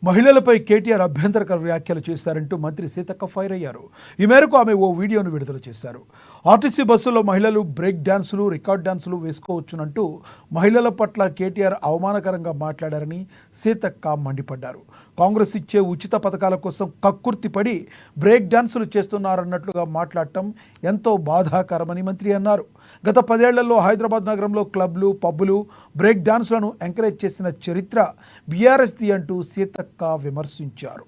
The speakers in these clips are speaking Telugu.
మహిళలపై కేటీఆర్ అభ్యంతరకర వ్యాఖ్యలు చేశారంటూ మంత్రి సీతక్క ఫైర్ అయ్యారు. ఈ మేరకు ఆమె ఓ వీడియోను విడుదల చేశారు. ఆర్టీసీ బస్సులో మహిళలు బ్రేక్ డాన్సులు, రికార్డ్ డాన్సులు వేసుకోవచ్చునంటూ మహిళల పట్ల కేటీఆర్ అవమానకరంగా మాట్లాడారని సీతక్క మండిపడ్డారు. కాంగ్రెస్ ఇచ్చే ఉచిత పథకాల కోసం కక్కుర్తిపడి బ్రేక్ డాన్సులు చేస్తున్నారన్నట్లుగా మాట్లాడటం ఎంతో బాధాకరమని మంత్రి అన్నారు. గత 10 ఏళ్లలో హైదరాబాద్ నగరంలో క్లబ్లు, పబ్బులు బ్రేక్ డాన్స్లను ఎంకరేజ్ చేసిన చరిత్ర బీఆర్ఎస్ది అంటూ సీతక్క విమర్శించారు.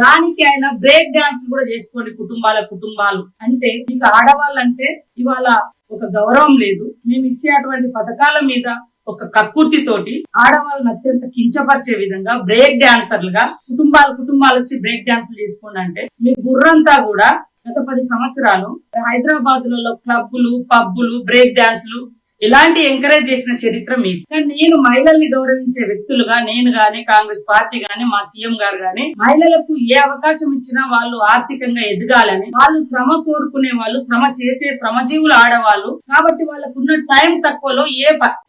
దానికి ఆయన బ్రేక్ డాన్స్ కూడా చేసుకోండి కుటుంబాలు అంటే ఇక ఆడవాళ్ళంటే ఇవాళ ఒక గౌరవం లేదు. మేము ఇచ్చేటువంటి పథకాల మీద ఒక కక్కుర్తితోటి ఆడవాళ్ళని అత్యంత కించపరిచే విధంగా బ్రేక్ డాన్సర్లుగా కుటుంబాలు వచ్చి బ్రేక్ డాన్సులు చేసుకోండి అంటే మీ బుర్రంతా కూడా గత 10 సంవత్సరాలు హైదరాబాద్ లలో క్లబ్బులు, పబ్బులు, బ్రేక్ డాన్సులు ఇలాంటి ఎంకరేజ్ చేసిన చరిత్ర మీది. కానీ నేను మహిళల్ని గౌరవించే వ్యక్తులుగా నేను గాని, కాంగ్రెస్ పార్టీ గాని, మా సీఎం గారు గాని మహిళలకు ఏ అవకాశం ఇచ్చినా వాళ్ళు ఆర్థికంగా ఎదగాలని, వాళ్ళు శ్రమ కోరుకునే వాళ్ళు, శ్రమ చేసే శ్రమజీవులు ఆడవాళ్ళు కాబట్టి వాళ్ళకున్న టైం తక్కువలో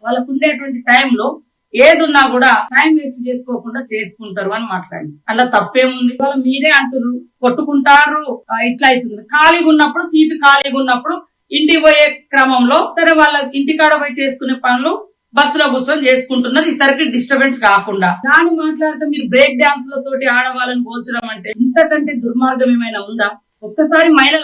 వాళ్ళకుండేటువంటి టైంలో ఏదున్నా కూడా టైం వేస్ట్ చేసుకోకుండా చేసుకుంటారు అని మాట్లాడి అలా తప్పేముంది. ఇవాళ మీరే అంటున్నారు కొట్టుకుంటారు ఇట్లా అవుతుంది. ఖాళీగా ఉన్నప్పుడు సీటు ఖాళీగా ఉన్నప్పుడు ఇంటికి పోయే క్రమంలో సరే వాళ్ళ ఇంటికాడ పోయి చేసుకునే పనులు బస్సులో కూర్చొని చేసుకుంటున్నది ఇతరికి డిస్టర్బెన్స్ కాకుండా. దాన్ని మాట్లాడితే మీరు బ్రేక్ డాన్స్ లతోటి ఆడవాళ్ళని పోల్చడం అంటే ఇంతకంటే దుర్మార్గం ఏమైనా ఉందా? ఒక్కసారి మహిళ